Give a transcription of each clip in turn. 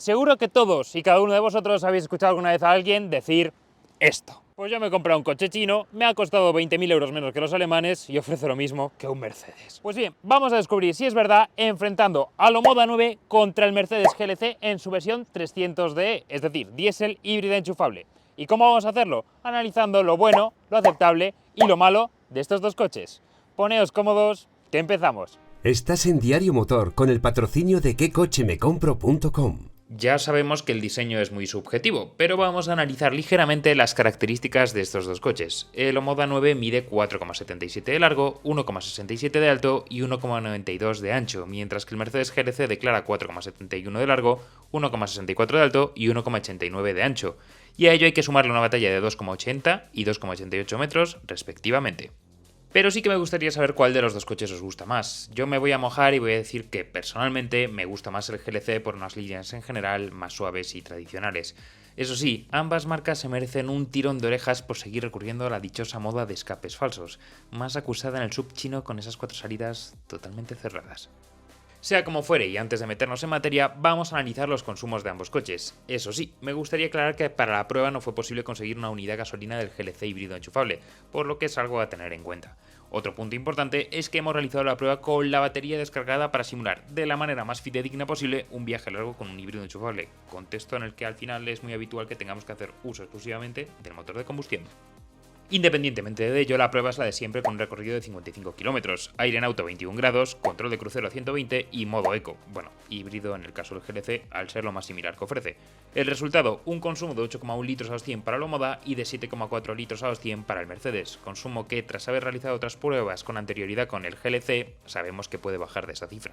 Seguro que todos y cada uno de vosotros habéis escuchado alguna vez a alguien decir esto. Pues yo me he comprado un coche chino, me ha costado 20.000 euros menos que los alemanes y ofrece lo mismo que un Mercedes. Pues bien, vamos a descubrir si es verdad enfrentando a lo Moda 9 contra el Mercedes GLC en su versión 300DE, es decir, diésel híbrida enchufable. ¿Y cómo vamos a hacerlo? Analizando lo bueno, lo aceptable y lo malo de estos dos coches. Poneos cómodos, que empezamos. Estás en Diario Motor con el patrocinio de quecochemecompro.com. Ya sabemos que el diseño es muy subjetivo, pero vamos a analizar ligeramente las características de estos dos coches. El Omoda 9 mide 4,77 de largo, 1,67 de alto y 1,92 de ancho, mientras que el Mercedes GLC declara 4,71 de largo, 1,64 de alto y 1,89 de ancho, y a ello hay que sumarle una batalla de 2,80 y 2,88 metros respectivamente. Pero sí que me gustaría saber cuál de los dos coches os gusta más. Yo me voy a mojar y voy a decir que personalmente me gusta más el GLC por unas líneas en general más suaves y tradicionales. Eso sí, ambas marcas se merecen un tirón de orejas por seguir recurriendo a la dichosa moda de escapes falsos, más acusada en el sub chino con esas 4 salidas totalmente cerradas. Sea como fuere, y antes de meternos en materia, vamos a analizar los consumos de ambos coches. Eso sí, me gustaría aclarar que para la prueba no fue posible conseguir una unidad gasolina del GLC híbrido enchufable, por lo que es algo a tener en cuenta. Otro punto importante es que hemos realizado la prueba con la batería descargada para simular de la manera más fidedigna posible un viaje largo con un híbrido enchufable, contexto en el que al final es muy habitual que tengamos que hacer uso exclusivamente del motor de combustión. Independientemente de ello, la prueba es la de siempre con un recorrido de 55 km, aire en auto 21 grados, control de crucero a 120 y modo eco, bueno, híbrido en el caso del GLC al ser lo más similar que ofrece. El resultado, un consumo de 8,1 litros a los 100 para el Omoda y de 7,4 litros a los 100 para el Mercedes, consumo que tras haber realizado otras pruebas con anterioridad con el GLC, sabemos que puede bajar de esa cifra.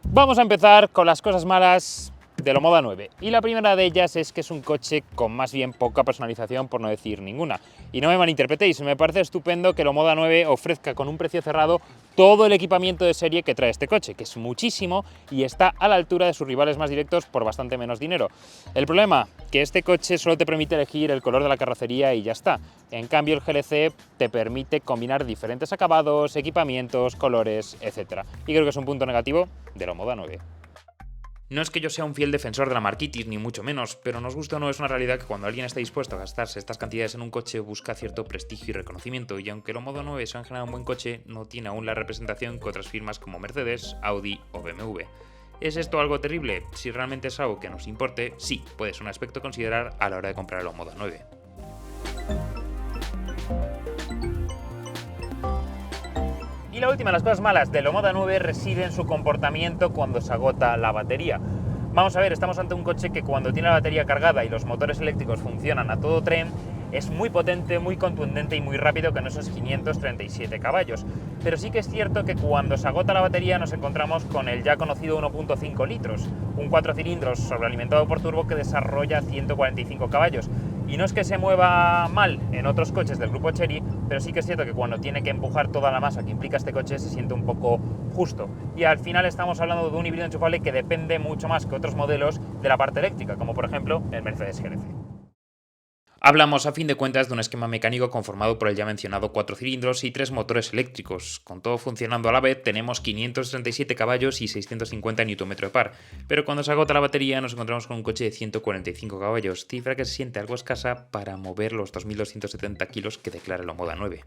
Vamos a empezar con las cosas malas del Omoda 9, y la primera de ellas es que es un coche con más bien poca personalización, por no decir ninguna. Y no me malinterpretéis, me parece estupendo que el Omoda 9 ofrezca con un precio cerrado todo el equipamiento de serie que trae este coche, que es muchísimo y está a la altura de sus rivales más directos por bastante menos dinero. El problema, que este coche solo te permite elegir el color de la carrocería y ya está. En cambio el GLC te permite combinar diferentes acabados, equipamientos, colores, etc. Y creo que es un punto negativo del Omoda 9. No es que yo sea un fiel defensor de la marquitis, ni mucho menos, pero nos gusta o no es una realidad que cuando alguien está dispuesto a gastarse estas cantidades en un coche busca cierto prestigio y reconocimiento, y aunque el Omoda 9 se ha generado un buen coche, no tiene aún la representación que otras firmas como Mercedes, Audi o BMW. ¿Es esto algo terrible? Si realmente es algo que nos importe, sí, puede ser un aspecto a considerar a la hora de comprar el Omoda 9. Y la última de las cosas malas del Omoda 9 reside en su comportamiento cuando se agota la batería. Vamos a ver, estamos ante un coche que cuando tiene la batería cargada y los motores eléctricos funcionan a todo tren, es muy potente, muy contundente y muy rápido con esos 537 caballos. Pero sí que es cierto que cuando se agota la batería nos encontramos con el ya conocido 1.5 litros, un 4 cilindros sobrealimentado por turbo que desarrolla 145 caballos. Y no es que se mueva mal en otros coches del grupo Chery, pero sí que es cierto que cuando tiene que empujar toda la masa que implica este coche se siente un poco justo. Y al final estamos hablando de un híbrido enchufable que depende mucho más que otros modelos de la parte eléctrica, como por ejemplo el Mercedes GLC. Hablamos a fin de cuentas de un esquema mecánico conformado por el ya mencionado 4 cilindros y 3 motores eléctricos. Con todo funcionando a la vez tenemos 537 caballos y 650 Nm de par, pero cuando se agota la batería nos encontramos con un coche de 145 caballos, cifra que se siente algo escasa para mover los 2.270 kilos que declara el Omoda 9.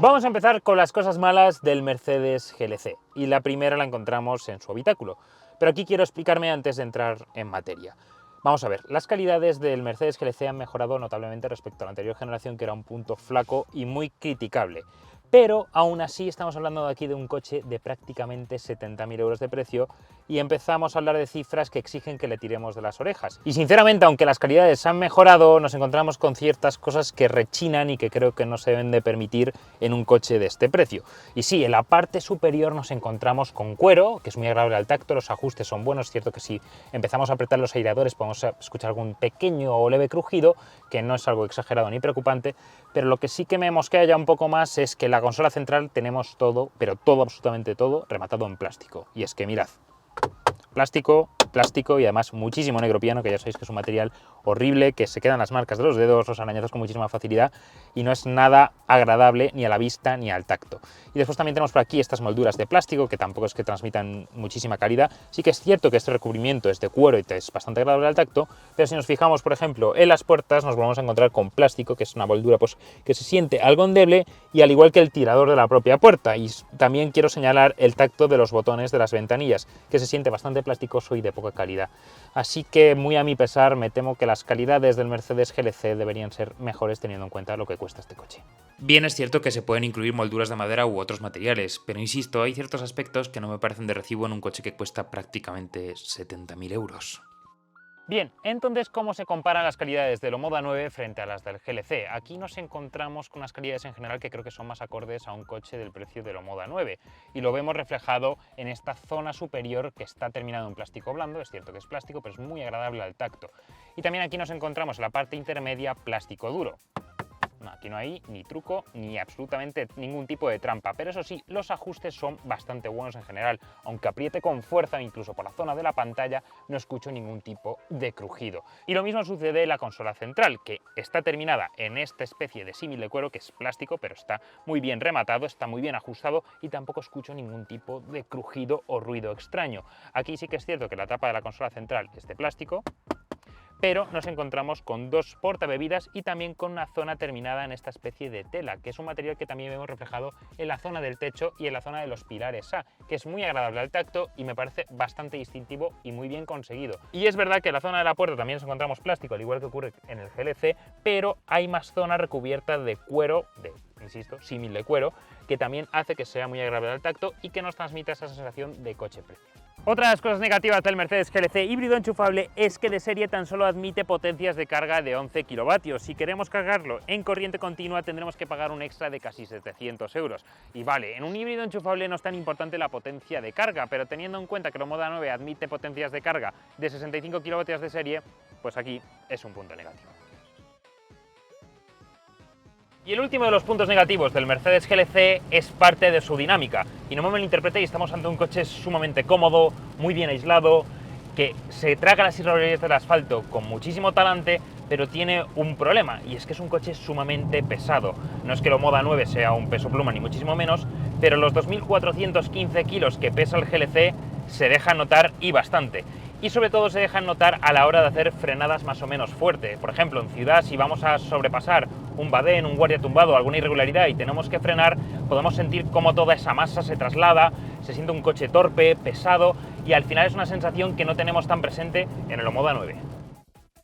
Vamos a empezar con las cosas malas del Mercedes GLC, y la primera la encontramos en su habitáculo. Pero aquí quiero explicarme antes de entrar en materia. Vamos a ver, las calidades del Mercedes GLC han mejorado notablemente respecto a la anterior generación, que era un punto flaco y muy criticable. Pero aún así estamos hablando de aquí de un coche de prácticamente 70.000 euros de precio y empezamos a hablar de cifras que exigen que le tiremos de las orejas. Y sinceramente, aunque las calidades han mejorado, nos encontramos con ciertas cosas que rechinan y que creo que no se deben de permitir en un coche de este precio. Y sí, en la parte superior nos encontramos con cuero, que es muy agradable al tacto, los ajustes son buenos, es cierto que si empezamos a apretar los aireadores podemos escuchar algún pequeño o leve crujido, que no es algo exagerado ni preocupante, pero lo que sí que me mosquea ya un poco más es que en la consola central tenemos todo, pero todo, absolutamente todo, rematado en plástico. Y es que mirad, plástico y además muchísimo negro piano, que ya sabéis que es un material horrible, que se quedan las marcas de los dedos, los arañazos con muchísima facilidad y no es nada agradable ni a la vista ni al tacto. Y después también tenemos por aquí estas molduras de plástico, que tampoco es que transmitan muchísima calidad. Sí que es cierto que este recubrimiento es de cuero y es bastante agradable al tacto, pero si nos fijamos, por ejemplo, en las puertas, nos volvemos a encontrar con plástico, que es una moldura pues, que se siente algo endeble, y al igual que el tirador de la propia puerta. Y también quiero señalar el tacto de los botones de las ventanillas, que se siente bastante plasticoso y de poca calidad. Así que, muy a mi pesar, me temo que las calidades del Mercedes GLC deberían ser mejores teniendo en cuenta lo que cuesta este coche. Bien, es cierto que se pueden incluir molduras de madera u otros materiales, pero insisto, hay ciertos aspectos que no me parecen de recibo en un coche que cuesta prácticamente 70.000 euros. Bien, entonces, ¿cómo se comparan las calidades del Omoda 9 frente a las del GLC? Aquí nos encontramos con unas calidades en general que creo que son más acordes a un coche del precio del Omoda 9 y lo vemos reflejado en esta zona superior que está terminado en plástico blando. Es cierto que es plástico, pero es muy agradable al tacto. Y también aquí nos encontramos en la parte intermedia plástico duro. Aquí no hay ni truco ni absolutamente ningún tipo de trampa, pero eso sí, los ajustes son bastante buenos en general. Aunque apriete con fuerza, incluso por la zona de la pantalla, no escucho ningún tipo de crujido. Y lo mismo sucede en la consola central, que está terminada en esta especie de símil de cuero, que es plástico, pero está muy bien rematado, está muy bien ajustado y tampoco escucho ningún tipo de crujido o ruido extraño. Aquí sí que es cierto que la tapa de la consola central es de plástico, pero nos encontramos con dos portabebidas y también con una zona terminada en esta especie de tela, que es un material que también vemos reflejado en la zona del techo y en la zona de los pilares A, que es muy agradable al tacto y me parece bastante distintivo y muy bien conseguido. Y es verdad que en la zona de la puerta también nos encontramos plástico, al igual que ocurre en el GLC, pero hay más zona recubierta de cuero, insisto, símil de cuero, que también hace que sea muy agradable al tacto y que nos transmita esa sensación de coche premium. Otra de las cosas negativas del Mercedes GLC híbrido enchufable es que de serie tan solo admite potencias de carga de 11 kilovatios. Si queremos cargarlo en corriente continua tendremos que pagar un extra de casi 700 euros. Y vale, en un híbrido enchufable no es tan importante la potencia de carga, pero teniendo en cuenta que el Omoda 9 admite potencias de carga de 65 kilovatios de serie, pues aquí es un punto negativo. Y el último de los puntos negativos del Mercedes GLC es parte de su dinámica. Y no me malinterpretéis, estamos ante un coche sumamente cómodo, muy bien aislado, que se traga las irregularidades del asfalto con muchísimo talante, pero tiene un problema, y es que es un coche sumamente pesado. No es que el Omoda 9 sea un peso pluma, ni muchísimo menos, pero los 2.415 kilos que pesa el GLC se dejan notar y bastante. Y sobre todo se dejan notar a la hora de hacer frenadas más o menos fuertes. Por ejemplo, en ciudad, si vamos a sobrepasar un badén, un guardia tumbado, alguna irregularidad y tenemos que frenar, podemos sentir cómo toda esa masa se traslada, se siente un coche torpe, pesado, y al final es una sensación que no tenemos tan presente en el Omoda 9.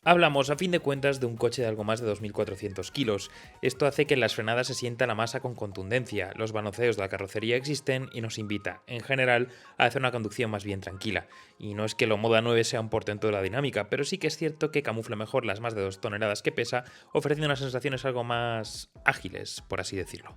Hablamos, a fin de cuentas, de un coche de algo más de 2.400 kilos. Esto hace que en las frenadas se sienta la masa con contundencia, los manoseos de la carrocería existen y nos invita, en general, a hacer una conducción más bien tranquila. Y no es que el Omoda 9 sea un portento de la dinámica, pero sí que es cierto que camufla mejor las más de 2 toneladas que pesa, ofreciendo unas sensaciones algo más ágiles, por así decirlo.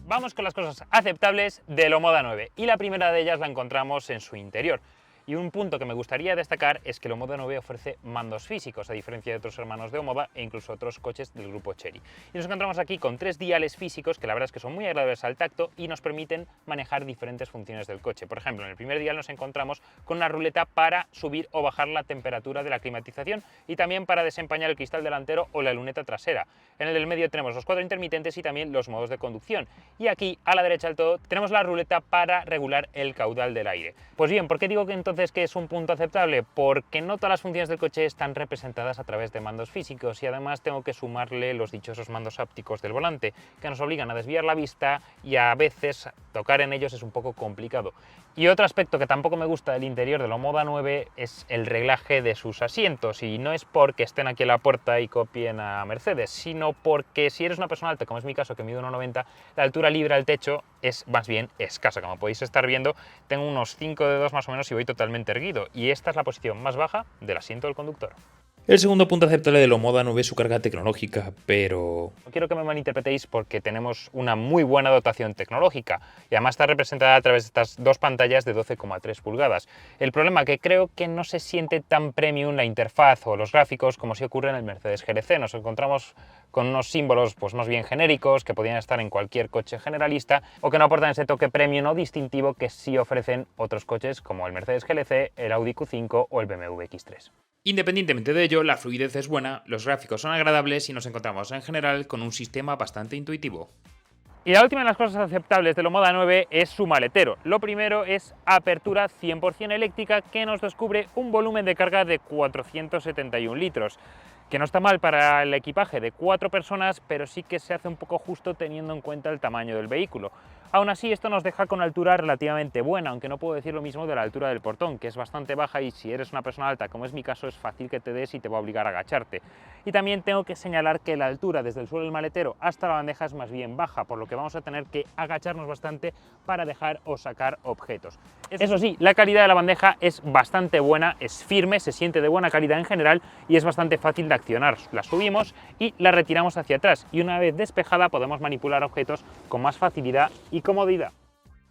Vamos con las cosas aceptables del Omoda 9, y la primera de ellas la encontramos en su interior. Y un punto que me gustaría destacar es que el Omoda 9 ofrece mandos físicos, a diferencia de otros hermanos de Omoda e incluso otros coches del grupo Chery. Y nos encontramos aquí con 3 diales físicos que la verdad es que son muy agradables al tacto y nos permiten manejar diferentes funciones del coche. Por ejemplo, en el primer dial nos encontramos con una ruleta para subir o bajar la temperatura de la climatización y también para desempañar el cristal delantero o la luneta trasera. En el del medio tenemos los cuadros intermitentes y también los modos de conducción. Y aquí, a la derecha del todo, tenemos la ruleta para regular el caudal del aire. Pues bien, ¿por qué digo que entonces que es un punto aceptable? Porque no todas las funciones del coche están representadas a través de mandos físicos y además tengo que sumarle los dichosos mandos hápticos del volante, que nos obligan a desviar la vista y a veces tocar en ellos es un poco complicado. Y otro aspecto que tampoco me gusta del interior del Omoda 9 es el reglaje de sus asientos, y no es porque estén aquí en la puerta y copien a Mercedes, sino porque si eres una persona alta, como es mi caso, que mido 1,90, la altura libre al techo es más bien escasa. Como podéis estar viendo, tengo unos 5 dedos más o menos y voy totalmente erguido, y esta es la posición más baja del asiento del conductor. El segundo punto aceptable del Omoda 9 es su carga tecnológica, pero... No quiero que me malinterpretéis porque tenemos una muy buena dotación tecnológica y además está representada a través de estas dos pantallas de 12,3 pulgadas. El problema es que creo que no se siente tan premium la interfaz o los gráficos como si ocurre en el Mercedes GLC. Nos encontramos con unos símbolos pues más bien genéricos que podrían estar en cualquier coche generalista o que no aportan ese toque premium o distintivo que sí ofrecen otros coches como el Mercedes GLC, el Audi Q5 o el BMW X3. Independientemente de ello, la fluidez es buena, los gráficos son agradables y nos encontramos en general con un sistema bastante intuitivo. Y la última de las cosas aceptables del Omoda 9 es su maletero. Lo primero es apertura 100% eléctrica que nos descubre un volumen de carga de 471 litros. Que no está mal para el equipaje de 4 personas, pero sí que se hace un poco justo teniendo en cuenta el tamaño del vehículo. Aún así, esto nos deja con altura relativamente buena, aunque no puedo decir lo mismo de la altura del portón, que es bastante baja y si eres una persona alta, como es mi caso, es fácil que te des y te va a obligar a agacharte. Y también tengo que señalar que la altura desde el suelo del maletero hasta la bandeja es más bien baja, por lo que vamos a tener que agacharnos bastante para dejar o sacar objetos. Eso sí, la calidad de la bandeja es bastante buena, es firme, se siente de buena calidad en general y es bastante fácil de accionar. La subimos y la retiramos hacia atrás y una vez despejada podemos manipular objetos con más facilidad y comodidad.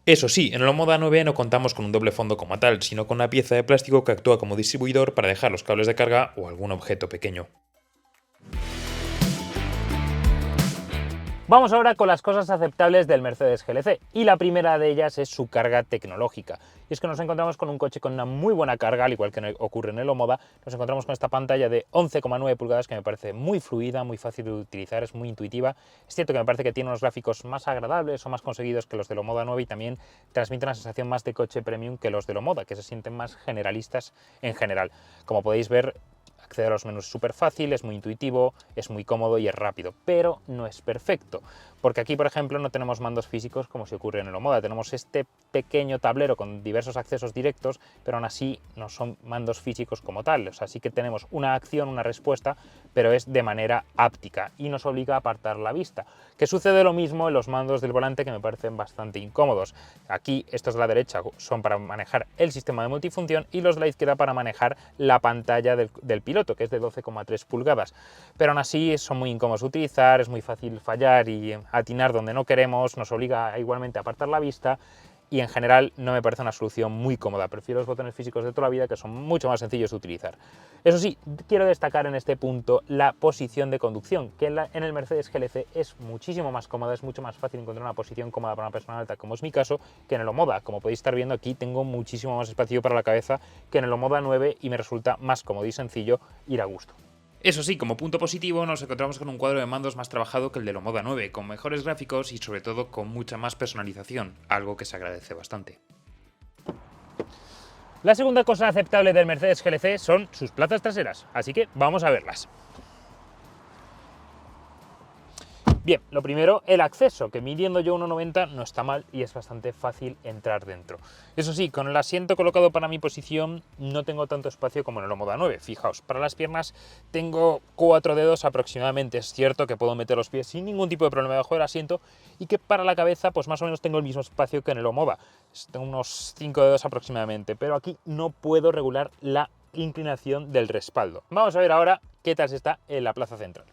Eso sí, en el Omoda 9 no contamos con un doble fondo como tal, sino con una pieza de plástico que actúa como distribuidor para dejar los cables de carga o algún objeto pequeño. Vamos ahora con las cosas aceptables del Mercedes GLC y la primera de ellas es su carga tecnológica. Y es que nos encontramos con un coche con una muy buena carga, al igual que ocurre en el Omoda. Nos encontramos con esta pantalla de 11,9 pulgadas que me parece muy fluida, muy fácil de utilizar, es muy intuitiva. Es cierto que me parece que tiene unos gráficos más agradables o más conseguidos que los del Omoda 9 y también transmite una sensación más de coche premium que los del Omoda, que se sienten más generalistas en general. Como podéis ver, acceder a los menús es súper fácil, es muy intuitivo, es muy cómodo y es rápido, pero no es perfecto, porque aquí, por ejemplo, no tenemos mandos físicos como si ocurre en el Omoda, tenemos este pequeño tablero con diversos accesos directos, pero aún así no son mandos físicos como tal, o sea, sí que tenemos una acción, una respuesta, pero es de manera áptica y nos obliga a apartar la vista, que sucede lo mismo en los mandos del volante que me parecen bastante incómodos. Aquí estos de la derecha son para manejar el sistema de multifunción y los de la izquierda para manejar la pantalla del piloto, que es de 12,3 pulgadas, pero aún así son muy incómodos de utilizar, es muy fácil fallar y atinar donde no queremos, nos obliga igualmente a apartar la vista y en general no me parece una solución muy cómoda. Prefiero los botones físicos de toda la vida, que son mucho más sencillos de utilizar. Eso sí, quiero destacar en este punto la posición de conducción, que en el Mercedes GLC es muchísimo más cómoda, es mucho más fácil encontrar una posición cómoda para una persona alta, como es mi caso, que en el Omoda. Como podéis estar viendo aquí, tengo muchísimo más espacio para la cabeza que en el Omoda 9 y me resulta más cómodo y sencillo ir a gusto. Eso sí, como punto positivo nos encontramos con un cuadro de mandos más trabajado que el del Omoda 9, con mejores gráficos y sobre todo con mucha más personalización, algo que se agradece bastante. La segunda cosa aceptable del Mercedes GLC son sus plazas traseras, así que vamos a verlas. Bien, lo primero, el acceso, que midiendo yo 1,90 no está mal y es bastante fácil entrar dentro. Eso sí, con el asiento colocado para mi posición no tengo tanto espacio como en el Omoda 9. Fijaos, para las piernas tengo 4 dedos aproximadamente. Es cierto que puedo meter los pies sin ningún tipo de problema debajo del asiento y que para la cabeza pues más o menos tengo el mismo espacio que en el Omoda. Tengo unos 5 dedos aproximadamente, pero aquí no puedo regular la inclinación del respaldo. Vamos a ver ahora qué tal está en la plaza central.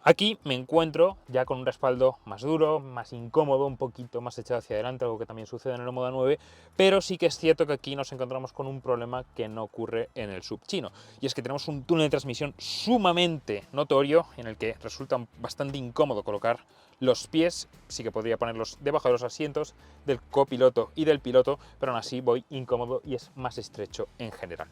Aquí me encuentro ya con un respaldo más duro, más incómodo, un poquito más echado hacia adelante, algo que también sucede en el Omoda 9, pero sí que es cierto que aquí nos encontramos con un problema que no ocurre en el sub chino, y es que tenemos un túnel de transmisión sumamente notorio en el que resulta bastante incómodo colocar los pies. Sí que podría ponerlos debajo de los asientos del copiloto y del piloto, pero aún así voy incómodo y es más estrecho en general.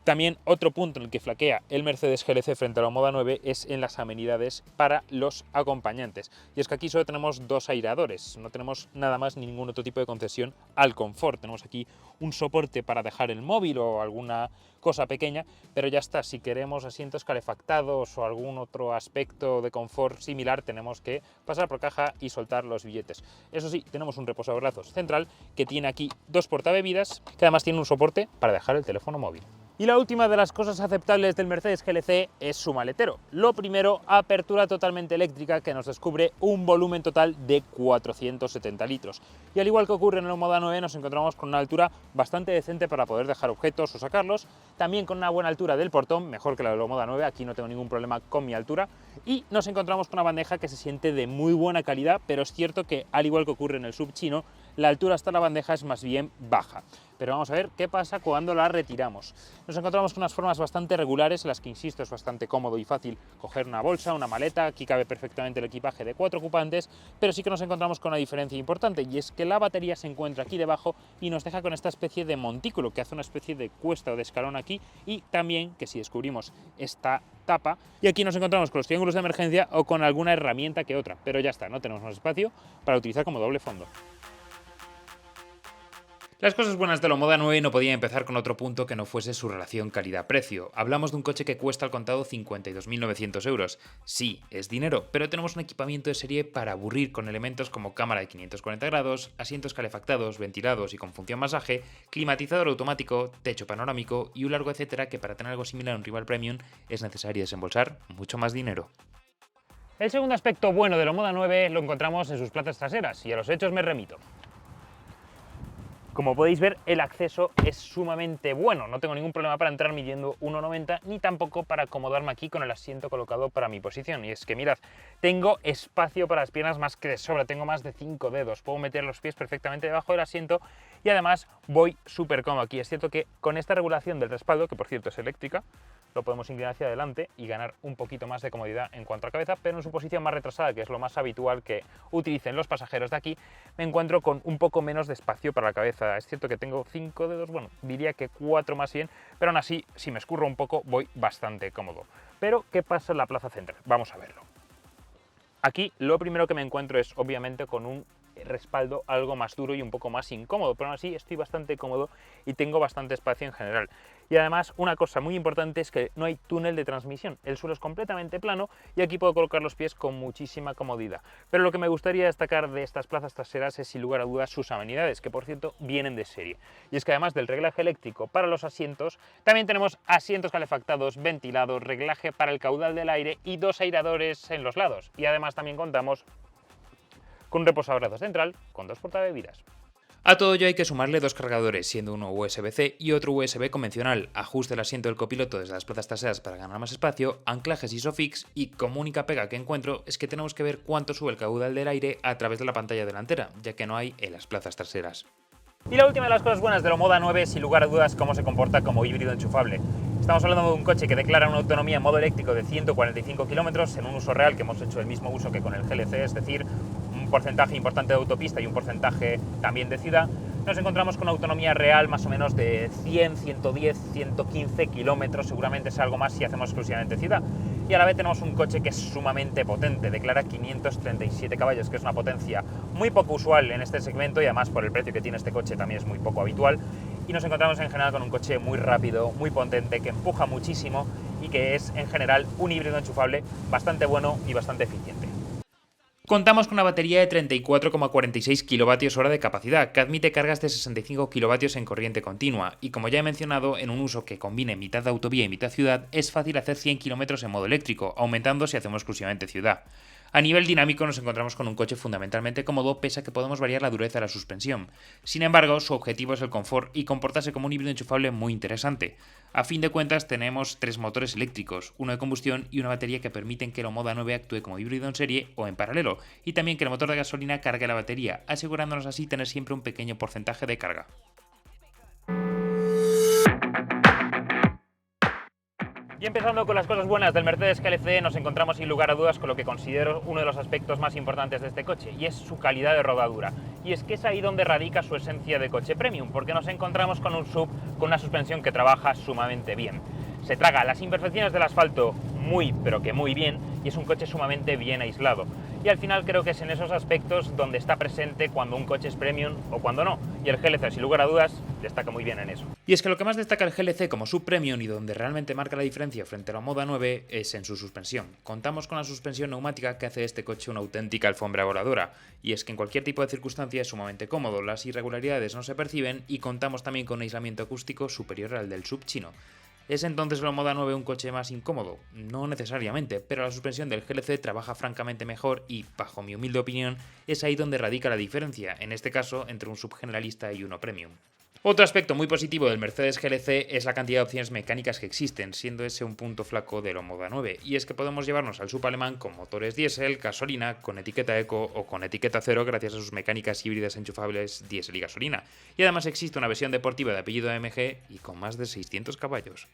También otro punto en el que flaquea el Mercedes GLC frente al Omoda 9 es en las amenidades para los acompañantes. Y es que aquí solo tenemos dos aireadores, no tenemos nada más ni ningún otro tipo de concesión al confort. Tenemos aquí un soporte para dejar el móvil o alguna cosa pequeña, pero ya está. Si queremos asientos calefactados o algún otro aspecto de confort similar, tenemos que pasar por caja y soltar los billetes. Eso sí, tenemos un reposabrazos central que tiene aquí dos portabebidas, que además tiene un soporte para dejar el teléfono móvil. Y la última de las cosas aceptables del Mercedes GLC es su maletero. Lo primero, apertura totalmente eléctrica que nos descubre un volumen total de 470 litros. Y al igual que ocurre en el Moda 9, nos encontramos con una altura bastante decente para poder dejar objetos o sacarlos. También con una buena altura del portón, mejor que la del Moda 9, aquí no tengo ningún problema con mi altura. Y nos encontramos con una bandeja que se siente de muy buena calidad, pero es cierto que, al igual que ocurre en el sub chino, la altura hasta la bandeja es más bien baja. Pero vamos a ver qué pasa cuando la retiramos. Nos encontramos con unas formas bastante regulares, en las que, insisto, es bastante cómodo y fácil coger una bolsa, una maleta. Aquí cabe perfectamente el equipaje de 4 ocupantes, pero sí que nos encontramos con una diferencia importante, y es que la batería se encuentra aquí debajo y nos deja con esta especie de montículo que hace una especie de cuesta o de escalón aquí, y también que si descubrimos esta tapa, y aquí nos encontramos con los triángulos de emergencia o con alguna herramienta que otra, pero ya está, no tenemos más espacio para utilizar como doble fondo. Las cosas buenas de la Moda 9 no podían empezar con otro punto que no fuese su relación calidad-precio. Hablamos de un coche que cuesta al contado 52.900 euros. Sí, es dinero, pero tenemos un equipamiento de serie para aburrir, con elementos como cámara de 540 grados, asientos calefactados, ventilados y con función masaje, climatizador automático, techo panorámico y un largo etcétera, que para tener algo similar a un rival premium es necesario desembolsar mucho más dinero. El segundo aspecto bueno de la Moda 9 lo encontramos en sus plazas traseras, y a los hechos me remito. Como podéis ver, el acceso es sumamente bueno, no tengo ningún problema para entrar midiendo 1,90, ni tampoco para acomodarme aquí con el asiento colocado para mi posición. Y es que mirad, tengo espacio para las piernas más que de sobra, tengo más de 5 dedos, puedo meter los pies perfectamente debajo del asiento y además voy súper cómodo aquí. Es cierto que con esta regulación del respaldo, que por cierto es eléctrica, lo podemos inclinar hacia adelante y ganar un poquito más de comodidad en cuanto a cabeza, pero en su posición más retrasada, que es lo más habitual que utilicen los pasajeros de aquí, me encuentro con un poco menos de espacio para la cabeza. Es cierto que tengo 5 dedos, bueno, diría que 4 más bien, pero aún así, si me escurro un poco, voy bastante cómodo. Pero, ¿qué pasa en la plaza central? Vamos a verlo. Aquí lo primero que me encuentro es, obviamente, con un respaldo algo más duro y un poco más incómodo, pero aún así estoy bastante cómodo y tengo bastante espacio en general. Y además, una cosa muy importante es que no hay túnel de transmisión, el suelo es completamente plano y aquí puedo colocar los pies con muchísima comodidad. Pero lo que me gustaría destacar de estas plazas traseras es, sin lugar a dudas, sus amenidades, que por cierto vienen de serie. Y es que además del reglaje eléctrico para los asientos, también tenemos asientos calefactados, ventilados, reglaje para el caudal del aire y 2 aireadores en los lados. Y además también contamos con un reposabrazos central con 2 portabebidas. A todo ello hay que sumarle 2 cargadores, siendo uno USB-C y otro USB convencional, ajuste el asiento del copiloto desde las plazas traseras para ganar más espacio, anclajes ISOFIX, y como única pega que encuentro es que tenemos que ver cuánto sube el caudal del aire a través de la pantalla delantera, ya que no hay en las plazas traseras. Y la última de las cosas buenas de la Moda 9 es, sin lugar a dudas, cómo se comporta como híbrido enchufable. Estamos hablando de un coche que declara una autonomía en modo eléctrico de 145 kilómetros en un uso real que hemos hecho el mismo uso que con el GLC, es decir, un porcentaje importante de autopista y un porcentaje también de ciudad. Nos encontramos con una autonomía real más o menos de 100, 110, 115 kilómetros, seguramente es algo más si hacemos exclusivamente ciudad. Y a la vez tenemos un coche que es sumamente potente, declara 537 caballos, que es una potencia muy poco usual en este segmento y además por el precio que tiene este coche también es muy poco habitual. Y nos encontramos en general con un coche muy rápido, muy potente, que empuja muchísimo y que es en general un híbrido enchufable bastante bueno y bastante eficiente. Contamos con una batería de 34,46 kWh de capacidad, que admite cargas de 65 kW en corriente continua, y como ya he mencionado, en un uso que combine mitad de autovía y mitad ciudad, es fácil hacer 100 km en modo eléctrico, aumentando si hacemos exclusivamente ciudad. A nivel dinámico nos encontramos con un coche fundamentalmente cómodo, pese a que podemos variar la dureza de la suspensión. Sin embargo, su objetivo es el confort y comportarse como un híbrido enchufable muy interesante. A fin de cuentas tenemos 3 motores eléctricos, uno de combustión y una batería que permiten que la Moda 9 actúe como híbrido en serie o en paralelo, y también que el motor de gasolina cargue la batería, asegurándonos así tener siempre un pequeño porcentaje de carga. Y empezando con las cosas buenas del Mercedes GLC, nos encontramos sin lugar a dudas con lo que considero uno de los aspectos más importantes de este coche, y es su calidad de rodadura. Y es que es ahí donde radica su esencia de coche premium, porque nos encontramos con un SUV con una suspensión que trabaja sumamente bien. Se traga las imperfecciones del asfalto muy, pero que muy bien, y es un coche sumamente bien aislado. Y al final creo que es en esos aspectos donde está presente cuando un coche es premium o cuando no, y el GLC, sin lugar a dudas, destaca muy bien en eso. Y es que lo que más destaca el GLC como sub-premium y donde realmente marca la diferencia frente a la Moda 9 es en su suspensión. Contamos con la suspensión neumática que hace de este coche una auténtica alfombra voladora, y es que en cualquier tipo de circunstancia es sumamente cómodo, las irregularidades no se perciben y contamos también con un aislamiento acústico superior al del sub chino. ¿Es entonces el Omoda 9 un coche más incómodo? No necesariamente, pero la suspensión del GLC trabaja francamente mejor y, bajo mi humilde opinión, es ahí donde radica la diferencia, en este caso entre un subgeneralista y uno premium. Otro aspecto muy positivo del Mercedes GLC es la cantidad de opciones mecánicas que existen, siendo ese un punto flaco del Omoda 9, y es que podemos llevarnos al sub alemán con motores diésel, gasolina, con etiqueta eco o con etiqueta cero gracias a sus mecánicas híbridas enchufables diésel y gasolina, y además existe una versión deportiva de apellido AMG y con más de 600 caballos.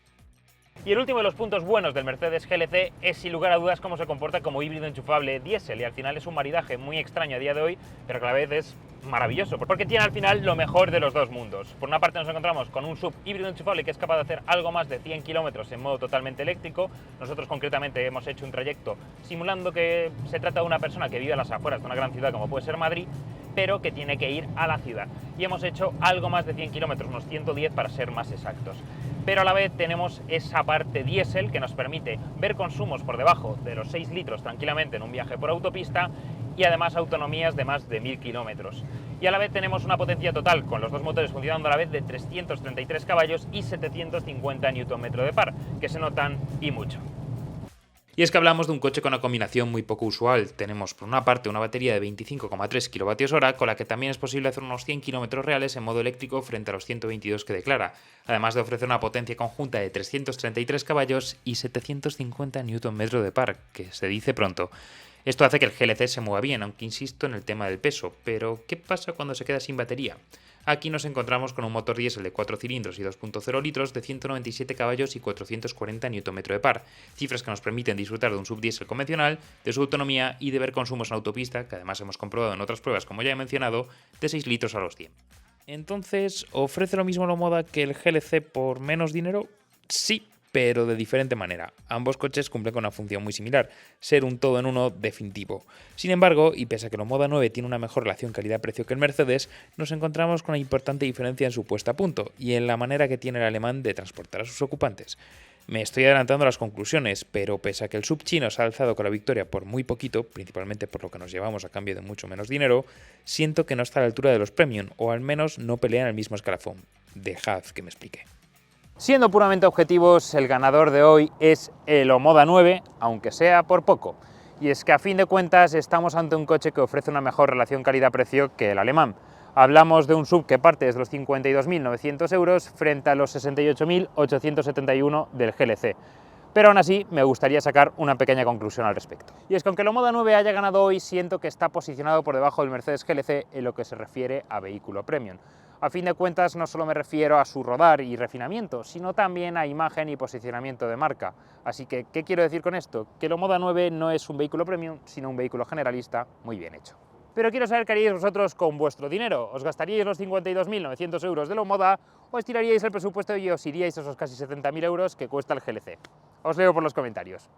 Y el último de los puntos buenos del Mercedes GLC es sin lugar a dudas cómo se comporta como híbrido enchufable diésel, y al final es un maridaje muy extraño a día de hoy, pero que a la vez es maravilloso, porque tiene al final lo mejor de los dos mundos. Por una parte nos encontramos con un sub híbrido enchufable que es capaz de hacer algo más de 100 kilómetros en modo totalmente eléctrico. Nosotros concretamente hemos hecho un trayecto simulando que se trata de una persona que vive a las afueras de una gran ciudad como puede ser Madrid, pero que tiene que ir a la ciudad. Y hemos hecho algo más de 100 kilómetros, unos 110 para ser más exactos. Pero a la vez tenemos esa parte diésel que nos permite ver consumos por debajo de los 6 litros tranquilamente en un viaje por autopista, y además autonomías de más de 1000 kilómetros. Y a la vez tenemos una potencia total con los dos motores funcionando a la vez de 333 caballos y 750 Nm de par, que se notan y mucho. Y es que hablamos de un coche con una combinación muy poco usual. Tenemos por una parte una batería de 25,3 kWh con la que también es posible hacer unos 100 km reales en modo eléctrico frente a los 122 que declara, además de ofrecer una potencia conjunta de 333 caballos y 750 Nm de par, que se dice pronto. Esto hace que el GLC se mueva bien, aunque insisto en el tema del peso. Pero, ¿qué pasa cuando se queda sin batería? Aquí nos encontramos con un motor diésel de 4 cilindros y 2.0 litros de 197 caballos y 440 Nm de par, cifras que nos permiten disfrutar de un subdiésel convencional, de su autonomía y de ver consumos en autopista, que además hemos comprobado en otras pruebas como ya he mencionado, de 6 litros a los 100. Entonces, ¿ofrece lo mismo la Omoda que el GLC por menos dinero? Sí, pero de diferente manera. Ambos coches cumplen con una función muy similar, ser un todo en uno definitivo. Sin embargo, y pese a que el Omoda 9 tiene una mejor relación calidad-precio que el Mercedes, nos encontramos con una importante diferencia en su puesta a punto y en la manera que tiene el alemán de transportar a sus ocupantes. Me estoy adelantando a las conclusiones, pero pese a que el sub chino se ha alzado con la victoria por muy poquito, principalmente por lo que nos llevamos a cambio de mucho menos dinero, siento que no está a la altura de los premium, o al menos no pelean el mismo escalafón. Dejad que me explique. Siendo puramente objetivos, el ganador de hoy es el Omoda 9, aunque sea por poco. Y es que a fin de cuentas estamos ante un coche que ofrece una mejor relación calidad-precio que el alemán. Hablamos de un sub que parte desde los 52.900 euros frente a los 68.871 del GLC. Pero aún así me gustaría sacar una pequeña conclusión al respecto. Y es que aunque el Omoda 9 haya ganado hoy, siento que está posicionado por debajo del Mercedes GLC en lo que se refiere a vehículo premium. A fin de cuentas no solo me refiero a su rodar y refinamiento, sino también a imagen y posicionamiento de marca. Así que, ¿qué quiero decir con esto? Que el Omoda 9 no es un vehículo premium, sino un vehículo generalista muy bien hecho. Pero quiero saber qué haríais vosotros con vuestro dinero. ¿Os gastaríais los 52.900 euros de la Omoda o estiraríais el presupuesto y os iríais a esos casi 70.000 euros que cuesta el GLC? Os leo por los comentarios.